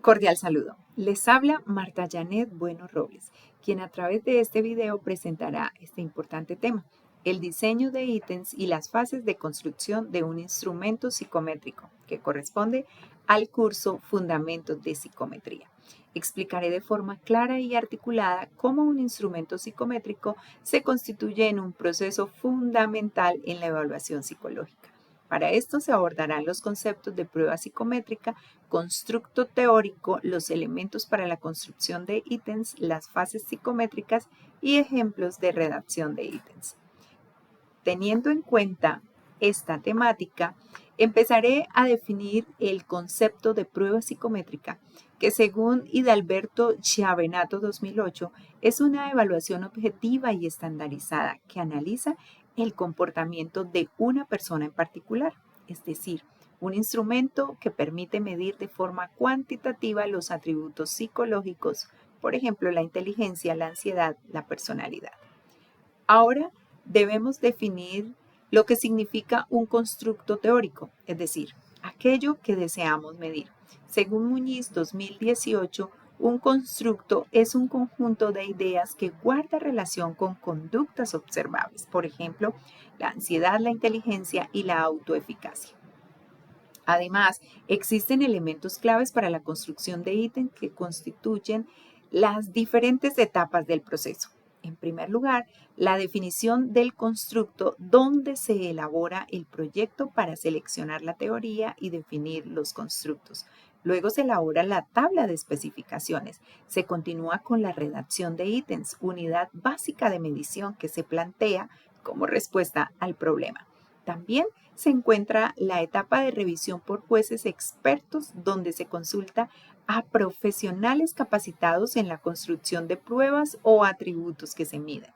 Cordial saludo. Les habla Marta Janet Bueno Robles, quien a través de este video presentará este importante tema, el diseño de ítems y las fases de construcción de un instrumento psicométrico, que corresponde al curso Fundamentos de Psicometría. Explicaré de forma clara y articulada cómo un instrumento psicométrico se constituye en un proceso fundamental en la evaluación psicológica. Para esto se abordarán los conceptos de prueba psicométrica, constructo teórico, los elementos para la construcción de ítems, las fases psicométricas y ejemplos de redacción de ítems. Teniendo en cuenta esta temática, empezaré a definir el concepto de prueba psicométrica, que según Hidalberto Chiavenato 2008, es una evaluación objetiva y estandarizada que analiza el comportamiento de una persona en particular, es decir, un instrumento que permite medir de forma cuantitativa los atributos psicológicos, por ejemplo, la inteligencia, la ansiedad, la personalidad. Ahora debemos definir lo que significa un constructo teórico, es decir, aquello que deseamos medir. Según Muñiz 2018, un constructo es un conjunto de ideas que guarda relación con conductas observables, por ejemplo, la ansiedad, la inteligencia y la autoeficacia. Además, existen elementos claves para la construcción de ítems que constituyen las diferentes etapas del proceso. En primer lugar, la definición del constructo donde se elabora el proyecto para seleccionar la teoría y definir los constructos. Luego se elabora la tabla de especificaciones. Se continúa con la redacción de ítems, unidad básica de medición que se plantea como respuesta al problema. También se encuentra la etapa de revisión por jueces expertos donde se consulta a profesionales capacitados en la construcción de pruebas o atributos que se miden.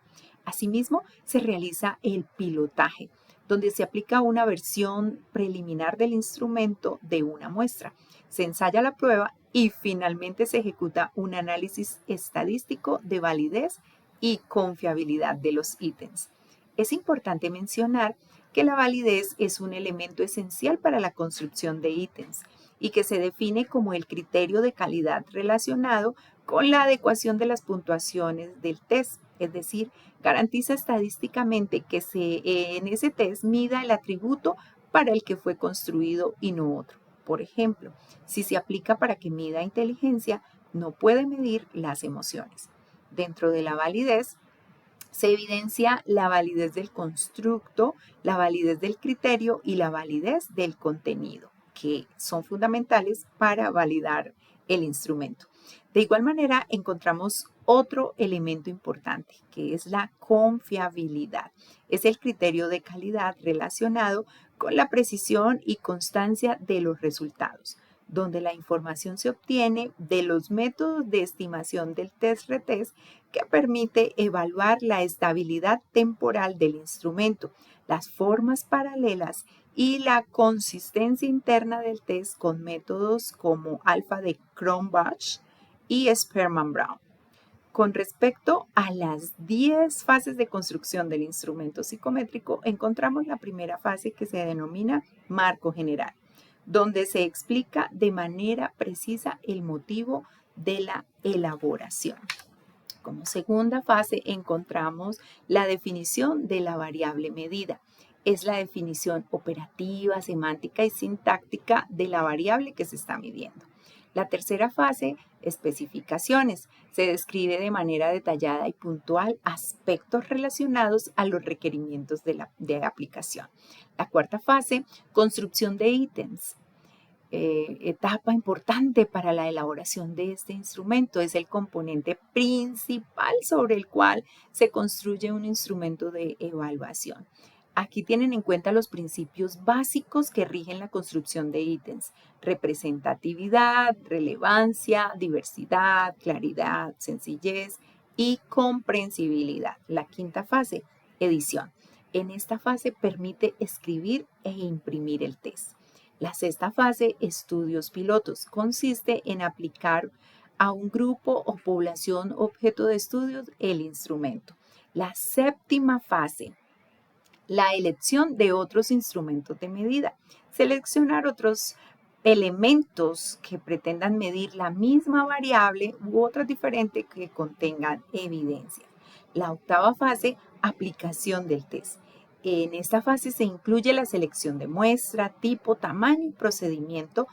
Asimismo, se realiza el pilotaje, donde se aplica una versión preliminar del instrumento de una muestra. Se ensaya la prueba y finalmente se ejecuta un análisis estadístico de validez y confiabilidad de los ítems. Es importante mencionar que la validez es un elemento esencial para la construcción de ítems y que se define como el criterio de calidad relacionado con la adecuación de las puntuaciones del test, es decir, garantiza estadísticamente que en ese test mida el atributo para el que fue construido y no otro. Por ejemplo, si se aplica para que mida inteligencia, no puede medir las emociones. Dentro de la validez, se evidencia la validez del constructo, la validez del criterio y la validez del contenido, que son fundamentales para validar el instrumento. De igual manera, encontramos otro elemento importante, que es la confiabilidad. Es el criterio de calidad relacionado con la precisión y constancia de los resultados, donde la información se obtiene de los métodos de estimación del test-retest que permite evaluar la estabilidad temporal del instrumento, las formas paralelas y la consistencia interna del test con métodos como alfa de Cronbach y Spearman-Brown. Con respecto a las 10 fases de construcción del instrumento psicométrico, encontramos la primera fase que se denomina marco general, donde se explica de manera precisa el motivo de la elaboración. Como segunda fase encontramos la definición de la variable medida. Es la definición operativa, semántica y sintáctica de la variable que se está midiendo. La tercera fase, especificaciones. Se describe de manera detallada y puntual aspectos relacionados a los requerimientos de aplicación. La cuarta fase, construcción de ítems. Etapa importante para la elaboración de este instrumento. Es el componente principal sobre el cual se construye un instrumento de evaluación. Aquí tienen en cuenta los principios básicos que rigen la construcción de ítems: representatividad, relevancia, diversidad, claridad, sencillez y comprensibilidad. La quinta fase, edición. En esta fase permite escribir e imprimir el test. La sexta fase, estudios pilotos, consiste en aplicar a un grupo o población objeto de estudios el instrumento. La séptima fase, la elección de otros instrumentos de medida. Seleccionar otros elementos que pretendan medir la misma variable u otras diferentes que contengan evidencia. La octava fase, aplicación del test. En esta fase se incluye la selección de muestra, tipo, tamaño y procedimiento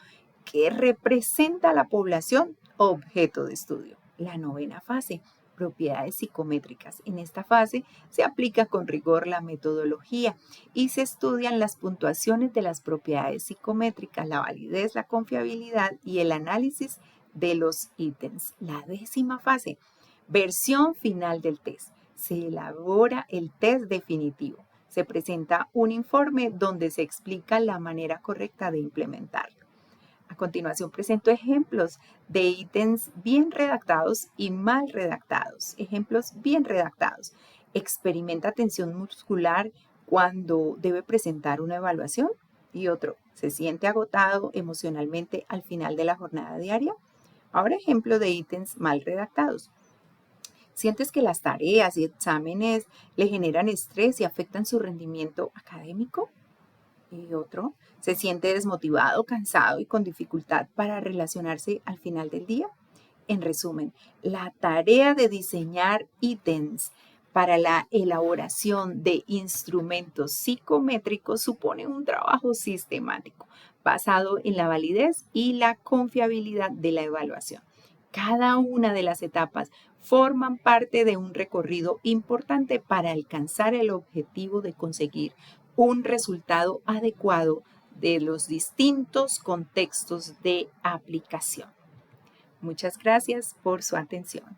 que representa a la población objeto de estudio. La novena fase, propiedades psicométricas. En esta fase se aplica con rigor la metodología y se estudian las puntuaciones de las propiedades psicométricas, la validez, la confiabilidad y el análisis de los ítems. La décima fase, versión final del test. Se elabora el test definitivo. Se presenta un informe donde se explica la manera correcta de implementarlo. A continuación presento ejemplos de ítems bien redactados y mal redactados. Ejemplos bien redactados. Experimenta tensión muscular cuando debe presentar una evaluación. Y otro, se siente agotado emocionalmente al final de la jornada diaria. Ahora ejemplo de ítems mal redactados. ¿Sientes que las tareas y exámenes le generan estrés y afectan su rendimiento académico? Y otro, ¿se siente desmotivado, cansado y con dificultad para relacionarse al final del día? En resumen, la tarea de diseñar ítems para la elaboración de instrumentos psicométricos supone un trabajo sistemático basado en la validez y la confiabilidad de la evaluación. Cada una de las etapas forman parte de un recorrido importante para alcanzar el objetivo de conseguir un resultado adecuado de los distintos contextos de aplicación. Muchas gracias por su atención.